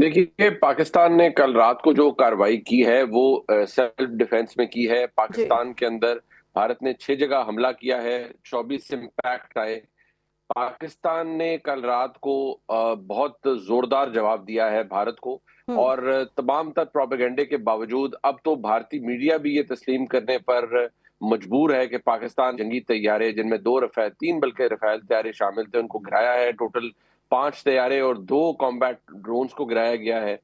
देखिए, पाकिस्तान ने कल रात को जो कार्रवाई की है वो सेल्फ डिफेंस में की है। जी। पाकिस्तान के अंदर भारत ने 6 जगह हमला किया है, 24 इम्पैक्ट आए। पाकिस्तान ने कल रात को बहुत जोरदार जवाब दिया है भारत को। हम्म। और तमाम तर प्रोपेगेंडे के बावजूद अब तो भारतीय मीडिया भी ये तस्लीम करने पर मजबूर है कि पाकिस्तान जंगी तैयारे, जिनमें दो रफेल, तीन बल्कि रफेल तैयारे शामिल थे, उनको गिराया है। टोटल 5 तैयारे और 2 कॉम्बैट ड्रोन्स को गिराया गया है।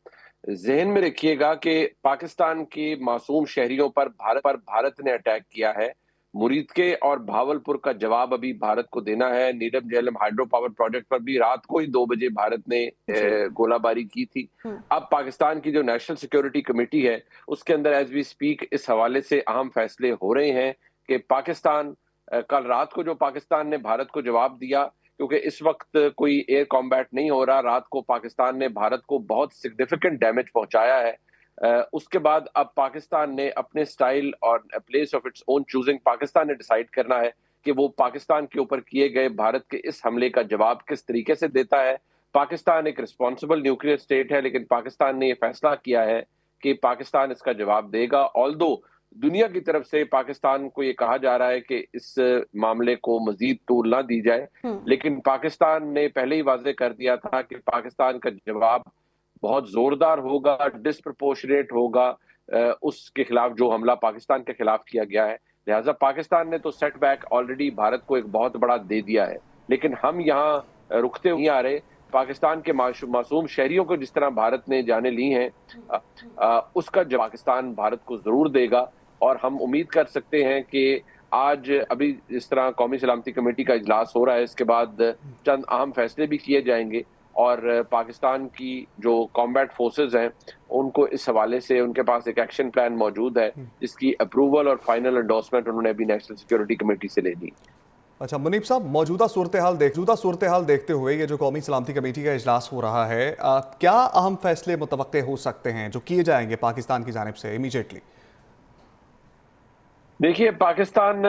जहन में रखिएगा कि पाकिस्तान के मासूम शहरियों पर भारत ने अटैक किया है। मुरीद के और भावलपुर का जवाब अभी भारत को देना है। नीलम झेलम हाइड्रो पावर प्रोजेक्ट पर भी रात को ही 2 बजे भारत ने जी। गोलाबारी की थी। हम्म। अब पाकिस्तान की जो नेशनल सिक्योरिटी कमेटी है, उसके अंदर एज वी स्पीक इस हवाले से अहम फैसले हो रहे हैं कि पाकिस्तान, कल रात को जो पाकिस्तान ने भारत को जवाब दिया, क्योंकि इस वक्त कोई एयर कॉम्बैट नहीं हो रहा, रात को पाकिस्तान ने भारत को बहुत सिग्निफिकेंट डैमेज पहुंचाया है। उसके बाद अब पाकिस्तान ने अपने स्टाइल और place of its own choosing, Pakistan ने डिसाइड करना है कि वो पाकिस्तान के ऊपर किए गए भारत के इस हमले का जवाब किस तरीके से देता है। पाकिस्तान एक रिस्पॉन्सिबल न्यूक्लियर स्टेट है, लेकिन पाकिस्तान ने यह फैसला किया है कि पाकिस्तान इसका जवाब देगा। ऑल्दो दुनिया की तरफ से पाकिस्तान को ये कहा जा रहा है कि इस मामले को मजीद तूल ना दी जाए, हम्म। लेकिन पाकिस्तान ने पहले ही वाजे कर दिया था कि पाकिस्तान का जवाब बहुत जोरदार होगा, डिस्प्रपोर्शनेट होगा उसके खिलाफ जो हमला पाकिस्तान के खिलाफ किया गया है। लिहाजा पाकिस्तान ने तो सेटबैक ऑलरेडी भारत को एक बहुत बड़ा दे दिया है, लेकिन हम यहाँ रुकते नहीं आ रहे। पाकिस्तान के मासूम शहरियों को जिस तरह भारत ने जाने ली हैं, उसका जवाब पाकिस्तान भारत को जरूर देगा। और हम उम्मीद कर सकते हैं कि आज अभी इस तरह कौमी सलामती कमेटी का इजलास हो रहा है, इसके बाद चंद अहम फैसले भी किए जाएंगे। और पाकिस्तान की जो कॉम्बैट फोर्सेस हैं, उनको इस हवाले से उनके पास एक एक्शन प्लान मौजूद है, जिसकी अप्रूवल और फाइनल एंडोर्समेंट उन्होंने अभी नेशनल सिक्योरिटी कमेटी से ले ली। अच्छा मुनीब साहब, मौजूदा सूरत हाल देखते हुए ये जो कौमी सलामती कमेटी का इजलास हो रहा है, क्या अहम फैसले मुतवक्के हो सकते हैं जो किए जाएंगे पाकिस्तान की जानिब से इमीडिएटली? देखिए, पाकिस्तान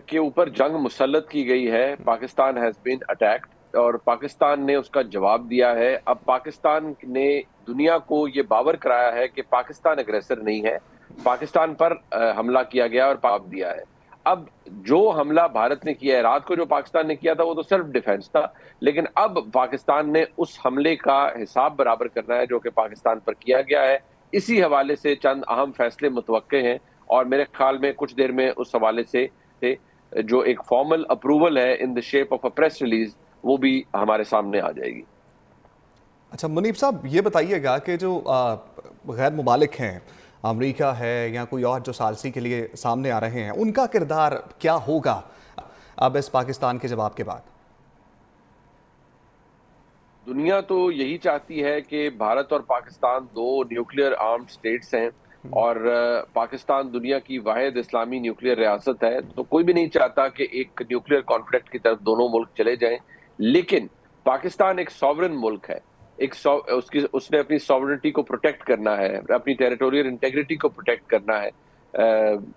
के ऊपर जंग मुसल्लत की गई है। पाकिस्तान हैज बीन अटैक्ड और पाकिस्तान ने उसका जवाब दिया है। अब पाकिस्तान ने दुनिया को ये बावर कराया है कि पाकिस्तान अग्रेसर नहीं है, पाकिस्तान पर हमला किया गया और पाप दिया है। अब जो हमला भारत ने किया है, रात को जो पाकिस्तान ने किया था, वो तो सेल्फ डिफेंस था, लेकिन अब पाकिस्तान ने उस हमले का हिसाब बराबर करना है जो कि पाकिस्तान पर किया गया है। इसी हवाले से चंद अहम फैसले मुतवक्के हैं, और मेरे ख्याल में कुछ देर में उस हवाले से जो एक फॉर्मल अप्रूवल है in the shape of a press release, वो भी हमारे सामने आ जाएगी। अच्छा मुनीब साहब, ये बताइएगा कि जो गैर मुमालिक हैं, अमेरिका है या कोई और जो सालसी के लिए सामने आ रहे हैं, उनका किरदार क्या होगा अब इस पाकिस्तान के जवाब के बाद? दुनिया तो यही चाहती है कि भारत और पाकिस्तान दो न्यूक्लियर आर्म्ड स्टेट्स हैं, और पाकिस्तान दुनिया की वाहिद इस्लामी न्यूक्लियर रियासत है, तो कोई भी नहीं चाहता कि एक न्यूक्लियर कॉन्फ्लिक्ट की तरफ दोनों मुल्क चले जाएं। लेकिन पाकिस्तान एक सॉवरेन मुल्क है। उसकी उसने अपनी सॉवरेनिटी को प्रोटेक्ट करना है, अपनी टेरिटोरियल इंटेग्रिटी को प्रोटेक्ट करना है।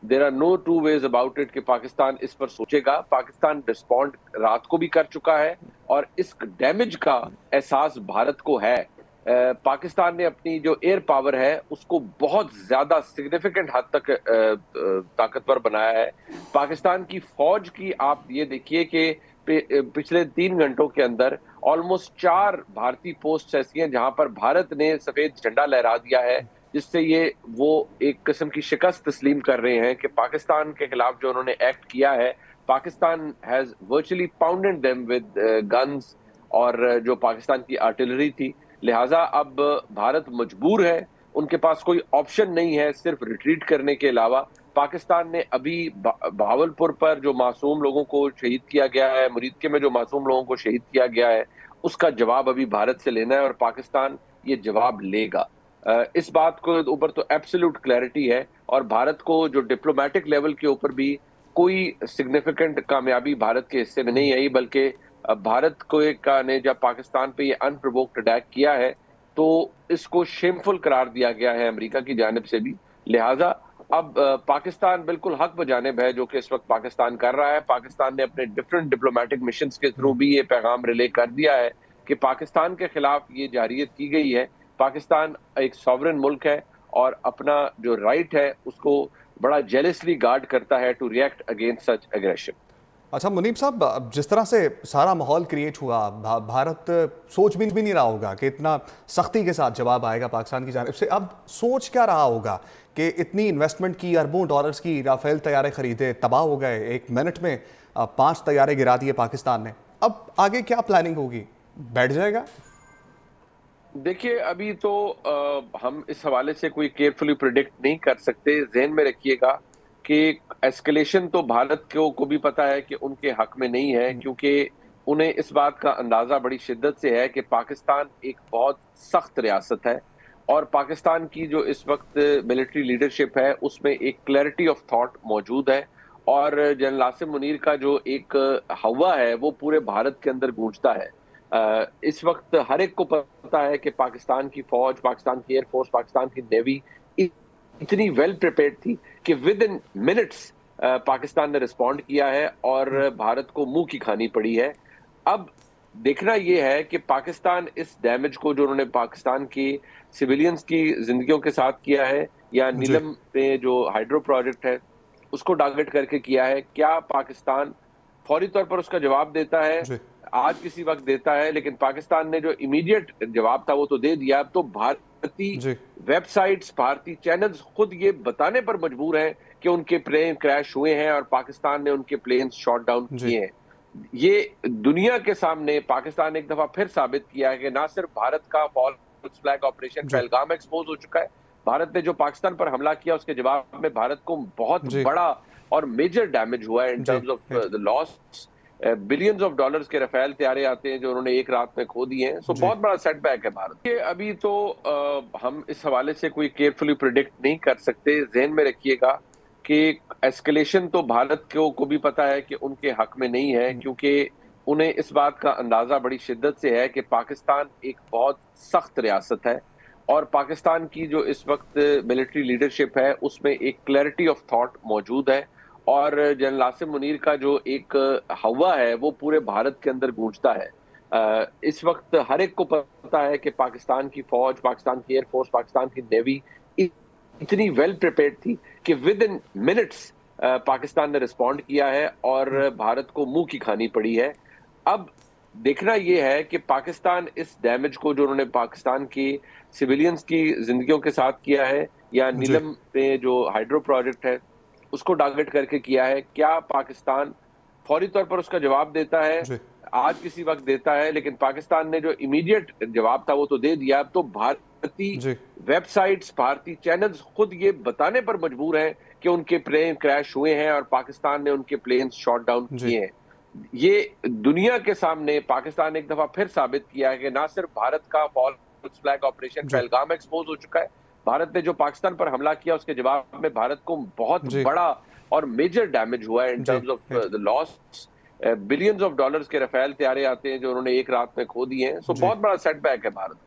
There are no two ways about it कि पाकिस्तान इस पर सोचेगा। पाकिस्तान रिस्पॉन्ड रात को भी कर चुका है, और इस डैमेज का एहसास भारत को है। पाकिस्तान ने अपनी जो एयर पावर है उसको बहुत ज्यादा सिग्निफिकेंट हद तक ताकतवर बनाया है। पाकिस्तान की फौज की आप ये देखिए कि पिछले 3 घंटों के अंदर ऑलमोस्ट 4 भारतीय पोस्ट ऐसी हैं जहां पर भारत ने सफेद झंडा लहरा दिया है, जिससे ये वो एक किस्म की शिकस्त तस्लीम कर रहे हैं कि पाकिस्तान के खिलाफ जो उन्होंने एक्ट किया है, Pakistan has virtually pounded them with guns और जो पाकिस्तान की आर्टिलरी थी। लिहाजा अब भारत मजबूर है, उनके पास कोई ऑप्शन नहीं है सिर्फ रिट्रीट करने के अलावा। पाकिस्तान ने अभी भावलपुर पर जो मासूम लोगों को शहीद किया गया है, मुरीदके में जो मासूम लोगों को शहीद किया गया है, उसका जवाब अभी भारत से लेना है, और पाकिस्तान ये जवाब लेगा। इस बात को ऊपर तो एब्सोल्यूट क्लैरिटी है, और भारत को जो डिप्लोमेटिक लेवल के ऊपर भी कोई सिग्निफिकेंट कामयाबी भारत के हिस्से में नहीं आई, बल्कि भारत को का ने जब पाकिस्तान पे ये अनप्रोवोक्ड अटैक किया है, तो इसको शेमफुल करार दिया गया है अमेरिका की जानिब से भी। लिहाजा अब पाकिस्तान बिल्कुल हक बजानिब है जो कि इस वक्त पाकिस्तान कर रहा है। पाकिस्तान ने अपने डिफरेंट डिप्लोमेटिक मिशंस के थ्रू भी ये पैगाम रिले कर दिया है कि पाकिस्तान के खिलाफ ये जारियत की गई है, पाकिस्तान एक सॉवरेन मुल्क है और अपना जो राइट है उसको बड़ा जेलसली गार्ड करता है to react against such aggression. अच्छा मुनीब साहब, जिस तरह से सारा माहौल क्रिएट हुआ, भारत सोच भी नहीं रहा होगा कि इतना सख्ती के साथ जवाब आएगा पाकिस्तान की जानिब से। अब सोच क्या रहा होगा कि इतनी इन्वेस्टमेंट की, अरबों डॉलर्स की, राफेल तैयारे खरीदे, तबाह हो गए, एक मिनट में 5 तैयारे गिरा दिए पाकिस्तान ने। अब आगे क्या प्लानिंग होगी? बैठ जाएगा? देखिए अभी तो हम इस हवाले से कोई केयरफुली प्रिडिक्ट नहीं कर सकते। जहन में रखिएगा कि एस्केलेशन तो भारत को भी पता है कि उनके हक में नहीं है, क्योंकि उन्हें इस बात का अंदाजा बड़ी शिद्दत से है कि पाकिस्तान एक बहुत सख्त रियासत है और पाकिस्तान की जो इस वक्त मिलिट्री लीडरशिप है उसमें एक क्लैरिटी ऑफ थॉट मौजूद है और जनरल आसिम मुनीर का जो एक हवा है वो पूरे भारत के अंदर गूंजता है। इस वक्त हर एक को पता है कि पाकिस्तान की फौज, पाकिस्तान की एयरफोर्स, पाकिस्तान की नेवी इतनी वेल प्रिपेयर्ड थी कि विद इन मिनट्स पाकिस्तान ने रिस्पॉन्ड किया है और भारत को मुंह की खानी पड़ी है। अब देखना यह है कि पाकिस्तान इस डैमेज को जो उन्होंने पाकिस्तान की सिविलियंस की जिंदगियों के साथ किया है या जी नीलम पे जो हाइड्रो प्रोजेक्ट है उसको टारगेट करके किया है, क्या पाकिस्तान फौरी तौर पर उसका जवाब देता है? जी आज किसी वक्त देता है, लेकिन पाकिस्तान ने जो इमीडिएट जवाब था वो तो दे दिया। अब तो भारतीय जी वेबसाइट्स, भारतीय चैनल्स खुद ये बताने पर मजबूर हैं कि उनके प्लेन क्रैश हुए हैं और पाकिस्तान ने उनके प्लेन शॉट डाउन जी किए हैं। ये दुनिया के सामने पाकिस्तान ने एक दफा फिर साबित किया है कि ना सिर्फ भारत का फॉल्स फ्लैग ऑपरेशन जी पहलगाम एक्सपोज हो चुका है, भारत ने जो पाकिस्तान पर हमला किया उसके जवाब में भारत को बहुत जी बड़ा और मेजर डैमेज हुआ है इन जी terms of the loss. Billions of dollars के रफेल तैयारे आते हैं जो उन्होंने एक रात में खो दिए हैं। सो जी बहुत बड़ा सेटबैक है भारत के। अभी तो हम इस हवाले से कोई केयरफुली प्रिडिक्ट नहीं कर सकते। जहन में रखिएगा कि एस्केलेशन तो भारत को भी पता है कि उनके हक में नहीं है, क्योंकि उन्हें इस बात का अंदाजा बड़ी शिद्दत से है कि पाकिस्तान एक बहुत सख्त रियासत है और पाकिस्तान की जो इस वक्त मिलिट्री लीडरशिप है उसमें एक क्लैरिटी ऑफ थॉट मौजूद है और जनरल आसिम मुनीर का जो एक हवा है वो पूरे भारत के अंदर गूंजता है। इस वक्त हर एक को पता है कि पाकिस्तान की फौज, पाकिस्तान की एयरफोर्स, पाकिस्तान की नेवी इतनी वेल प्रिपेयर्ड थी कि विद इन मिनट्स पाकिस्तान ने रिस्पॉन्ड किया है और भारत को मुंह की खानी पड़ी है। अब देखना यह है कि पाकिस्तान इस डैमेज को जो उन्होंने पाकिस्तान की सिविलियंस की जिंदगियों के साथ किया है या जी नीलम पे जो हाइड्रो प्रोजेक्ट है उसको टारगेट करके किया है, क्या पाकिस्तान फौरी तौर पर उसका जवाब देता है? जी आज किसी वक्त देता है, लेकिन पाकिस्तान ने जो इमीडिएट जवाब था वो तो दे दिया। अब तो भारतीय जी वेबसाइट्स, भारतीय चैनल्स खुद ये बताने पर मजबूर हैं कि उनके प्लेन क्रैश हुए हैं और पाकिस्तान ने उनके प्लेन शॉट डाउन जी किए हैं। ये दुनिया के सामने पाकिस्तान ने एक दफा फिर साबित किया है कि ना सिर्फ भारत का फॉल्स फ्लैग ऑपरेशन जी पहलगाम एक्सपोज हो चुका है, भारत ने जो पाकिस्तान पर हमला किया उसके जवाब में भारत को बहुत जी बड़ा और मेजर डैमेज हुआ है इन जी terms of the loss. Billions of dollars के रफेल तैयारे आते हैं जो उन्होंने एक रात में खो दिए हैं। सो जी बहुत बड़ा सेटबैक है भारत।